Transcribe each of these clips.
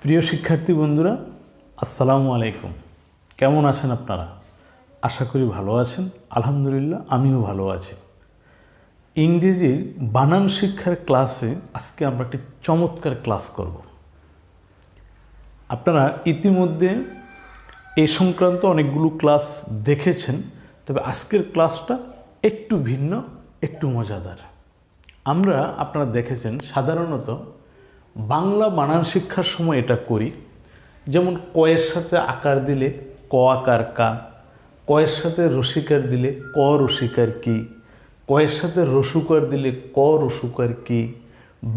প্রিয় শিক্ষার্থী বন্ধুরা, আসসালামু আলাইকুম। কেমন আছেন আপনারা? আশা করি ভালো আছেন। আলহামদুলিল্লাহ, আমিও ভালো আছি। ইংরেজির বানান শিক্ষার ক্লাসে আজকে আমরা একটি চমৎকার ক্লাস করব। আপনারা ইতিমধ্যে এ সংক্রান্ত অনেকগুলো ক্লাস দেখেছেন, তবে আজকের ক্লাসটা একটু ভিন্ন, একটু মজাদার। আপনারা দেখেছেন সাধারণত বাংলা বানান শিক্ষার সময় এটা করি, যেমন কয়ের সাথে আকার দিলে ক আকার কা, কয়ের সাথে রসিকার দিলে ক রসিকার কি, কয়ের সাথে রসুকার দিলে ক রসুকার কি।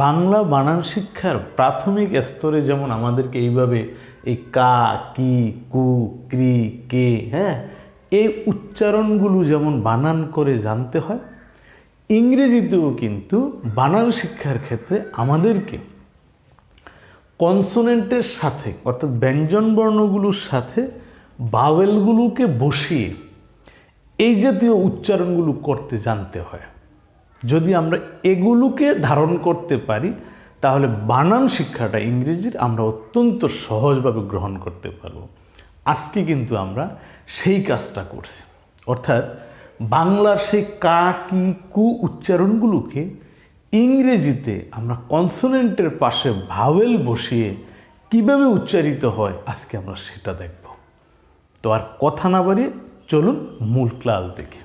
বাংলা বানান শিক্ষার প্রাথমিক স্তরে যেমন আমাদেরকে এইভাবে এই কা, কি, কু, ক্রি, কে, এই উচ্চারণগুলো যেমন বানান করে জানতে হয়, ইংরেজিতেও কিন্তু বানান শিক্ষার ক্ষেত্রে আমাদেরকে কনসোনেন্টের সাথে অর্থাৎ ব্যঞ্জন বর্ণগুলোর সাথে বাওয়েলগুলোকে বসিয়ে এই জাতীয় উচ্চারণগুলো করতে জানতে হয়। যদি আমরা এগুলোকে ধারণ করতে পারি, তাহলে বানান শিক্ষাটা ইংরেজির আমরা অত্যন্ত সহজভাবে গ্রহণ করতে পারব। আজকে কিন্তু আমরা সেই কাজটা করছি, অর্থাৎ বাংলার সেই কা, কি, কু উচ্চারণগুলোকে ইংরেজিতে আমরা কনসোনেন্টের পাশে ভাওয়েল বসিয়ে কিভাবে উচ্চারিত হয় আজকে আমরা সেটা দেখব। তো আর কথা না বাড়িয়ে চলুন মূল ক্লাস দেখি।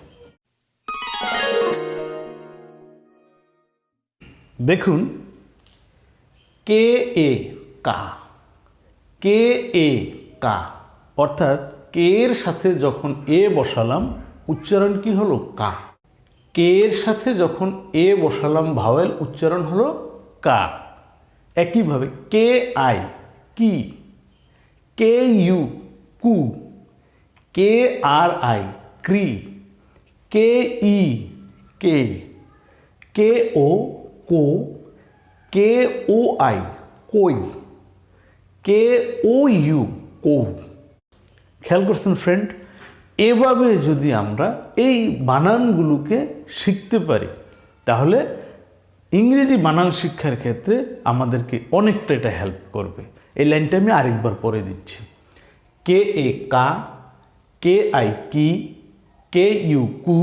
দেখুন, কে এ কা, কে এ কা, অর্থাৎ কে এর সাথে যখন এ বসালাম উচ্চারণ কি হলো? কা। কে এর সাথে যখন এ বসালাম ভাওয়েল উচ্চারণ হলো কা। একইভাবে কে আই কি, কে ইউ কু, কে আর I ক্রি, K E K, K O co, K O I কই, কে ও ইউ কৌ। খেয়াল করছেন ফ্রেন্ড? এভাবে যদি আমরা এই বানানগুলোকে শিখতে পারি, তাহলে ইংরেজি বানান শিক্ষার ক্ষেত্রে আমাদেরকে অনেকটা এটা হেল্প করবে। এই লাইনটা আমি আরেকবার পড়ে দিচ্ছি। কে এ কা, কে আই কি, কে ইউ কু,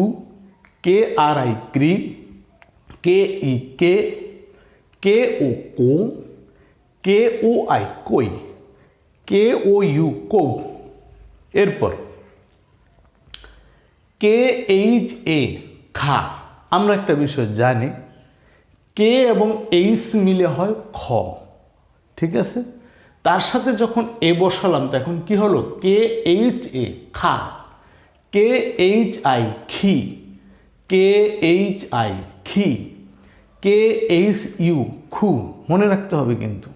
কে আর I ক্রি, K E K, K O co, K O I কই, কে ও ইউ কৌ। এরপর কে এইচ এ খা। আমরা একটা বিষয় জানি, কে এবং এইচ মিলে হয় খ, ঠিক আছে? তার সাথে যখন এ বসালাম তখন কি হলো? কে এইচ এ খা, কে এইচ আই খি, কে এইচ আই খি, কে এইচ ইউ খু। মনে রাখতে হবে কিন্তু,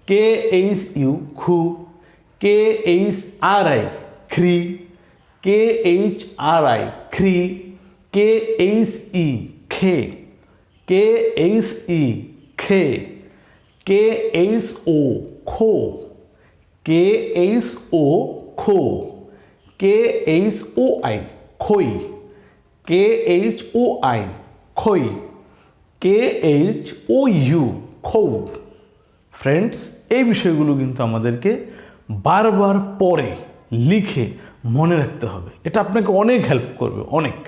কে এইচ ইউ খু, কে এইচ আর আই খ্রি, কে এইচ আর আই খ্রি, কে এইচ ই খে, কে এইচ ই খে, কে এইচ ও খো, কে এইচ ও খো, কে এইচ ও আই খই, কে এইচ ও আই খই, কে এইচ ও ইউ খৌ। Friends, এই বিষয়গুলো কিন্তু আমাদেরকে বারবার পড়ে লিখে মনে রাখতে হবে। এটা আপনাকে অনেক হেল্প করবে, অনেক।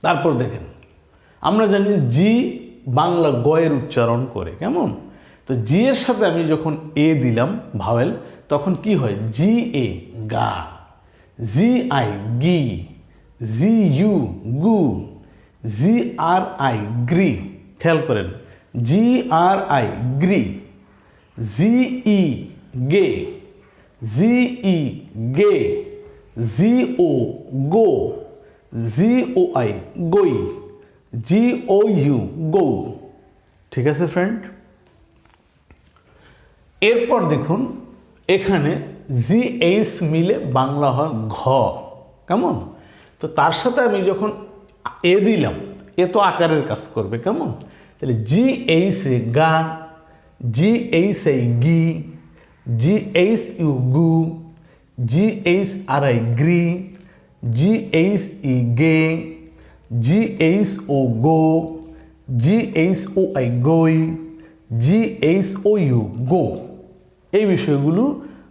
তারপর দেখেন, আমরা জানি জি বাংলা গয়ের উচ্চারণ করে, কেমন? তো জি এর সাথে আমি যখন এ দিলাম ভাওয়েল, তখন কি হয়? জি এ গা, জি আই গি, জি ইউ গু, জি আর আই গ্রি। খেয়াল করেন, জি আর আই গ্রি, জি ই গে, জি ই গে, জি ও গো, জি ও আই গই, জি ও ইউ গৌ। ঠিক আছে ফ্রেন্ড? এরপর দেখুন, এখানে জি এইচ মিলে বাংলা হয় ঘ, কেমন? তো তার সাথে আমি যখন এ দিলাম, এ তো আকারের কাজ করবে, কেমন? তাহলে জি এইচ এ গা, জি এইচ আই গি, জি এইচ ইউ গু, জি এইচ আর আই গ্রি, জি এইচ ই গে, জি এইচ ও গো, জি এইচ ও আই গই, G H O you go. এই বিষয়গুলো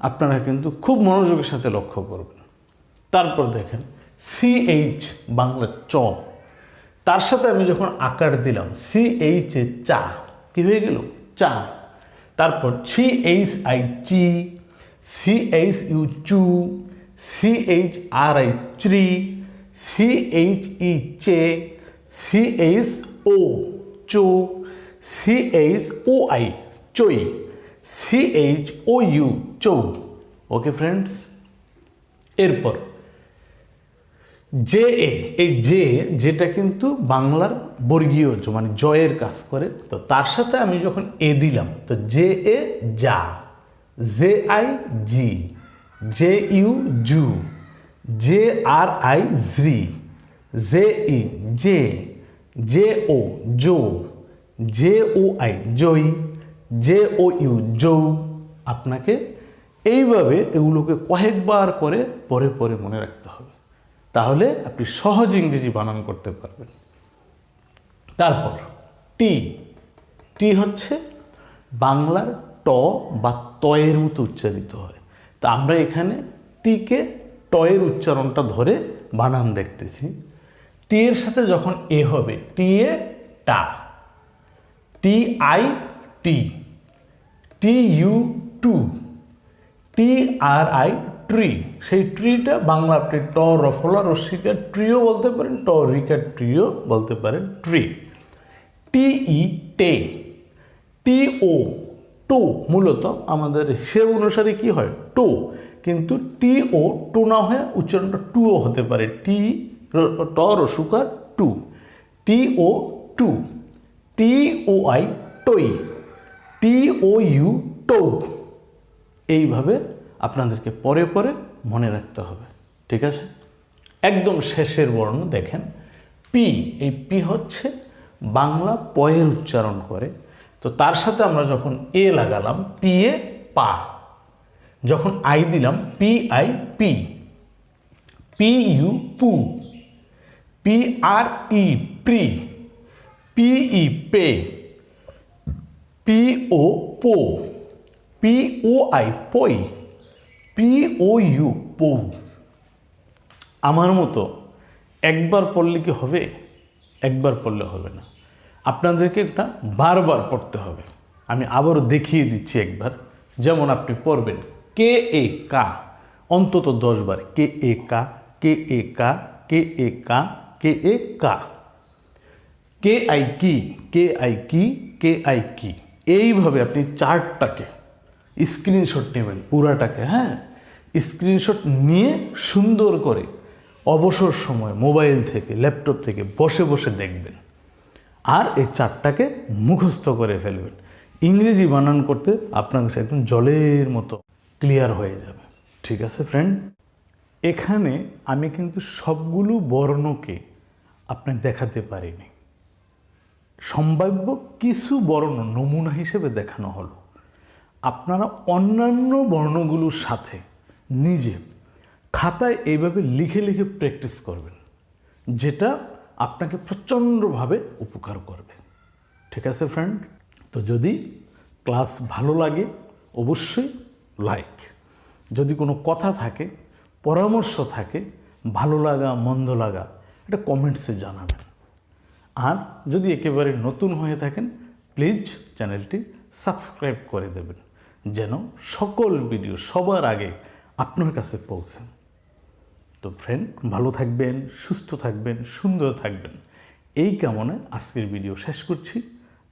আপনারা কিন্তু খুব মনোযোগের সাথে লক্ষ্য করবেন। তারপর দেখেন CH বাংলা চ, তার সাথে আমি যখন আকার দিলাম CH এ চা, কি হয়ে গেল? চা। তারপর CHI চি, CHU চু, CHRI চ্রি, CHE চে, CHO চো, CHOI চই, CHOU চৌ। ওকে ফ্রেন্ডস, এরপর জে এ, এই যেটা কিন্তু বাংলার বর্গীয় জ মানে জয়ের কাজ করে, তো তার সাথে আমি যখন এ দিলাম তো জে এ যা, জে আই জি, জে ইউ জু, জে আর আই জ্রি, জে ই জে, জে ও জো, জে ও আই জই, জে ও ইউ যৌ। আপনাকে এইভাবে এগুলোকে কয়েকবার করে পরে পরে মনে রাখতে হবে, তাহলে আপনি সহজ ইংরেজি বানান করতে পারবেন। তারপর টি, টি হচ্ছে বাংলার ট বা তয়ের মতো উচ্চারিত হয়, তা আমরা এখানে টিকে টয়ের উচ্চারণটা ধরে বানান দেখতেছি। টি এর সাথে যখন এ হবে টি এ টা, T I T, T U টু, টি আর আই ট্রি, সেই ট্রিটা বাংলা আপনি ট রফলা রস্যিকা ট্রিও বলতে পারেন, ট রিকা ট্রিও বলতে পারেন, ট্রি। টি ই টে, টি ও টো, মূলত আমাদের হিসেব অনুসারে কি হয় টো, কিন্তু টি ও টু না হয়ে উচ্চারণটা টুও হতে পারে, টি ট রসুকা টু, টি ও টু, টি ও আই টই, টি ও ইউ টো। এইভাবে আপনাদেরকে পরে পরে মনে রাখতে হবে, ঠিক আছে? একদম শেষের বর্ণ দেখেন পি, এই পি হচ্ছে বাংলা পয়ের উচ্চারণ করে, তো তার সাথে আমরা যখন এ লাগালাম পি এ পা, যখন আই দিলাম পি আই পি, পি ইউ পু, পি আর ই প্রি, পি ই পে, পি ও পো, পি ও আই পই, পি ও ইউ পৌ। আমার মতো একবার পড়লে কি হবে? একবার পড়লে হবে না, আপনাদেরকে একটা বারবার পড়তে হবে। আমি আবারও দেখিয়ে দিচ্ছি একবার। যেমন আপনি পড়বেন কে এ কা অন্তত 10 বার, কে এ কা, কে এ কা, কে এ কা, কে এ কা, কে আই কি, কে আই কি, কে আই কি। এইভাবে আপনি চার্টটাকে স্ক্রিনশট নেবেন পুরাটাকে, হ্যাঁ, স্ক্রিনশট নিয়ে সুন্দর করে অবসর সময় মোবাইল থেকে ল্যাপটপ থেকে বসে বসে দেখবেন, আর এই চার্টটাকে মুখস্থ করে ফেলবেন। ইংরেজি বানান করতে আপনার কাছে একদম জলের মতো ক্লিয়ার হয়ে যাবে, ঠিক আছে ফ্রেন্ড? এখানে আমি কিন্তু সবগুলো বর্ণকে আপনাকে দেখাতে পারিনি, সম্ভাব্য কিছু বর্ণ নমুনা হিসেবে দেখানো হলো। আপনারা অন্যান্য বর্ণগুলোর সাথে নিজে খাতায় এইভাবে লিখে লিখে প্র্যাকটিস করবেন, যেটা আপনাকে প্রচণ্ডভাবে উপকার করবে, ঠিক আছে ফ্রেন্ড? তো যদি ক্লাস ভালো লাগে অবশ্যই লাইক, যদি কোনো কথা থাকে, পরামর্শ থাকে, ভালো লাগা মন্দ লাগা, এটা কমেন্টসে জানাবেন। আর যদি একেবারে নতুন হয়ে থাকেন প্লিজ চ্যানেলটি সাবস্ক্রাইব করে দেবেন, যেন সকল ভিডিও সবার আগে আপনার কাছে পৌঁছে। তো ফ্রেন্ড, ভালো থাকবেন, সুস্থ থাকবেন, সুন্দর থাকবেন, এই কামনায় আজকের ভিডিও শেষ করছি।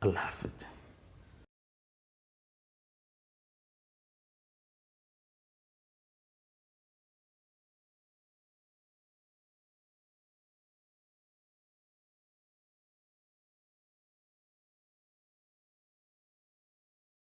আল্লাহ হাফেজ।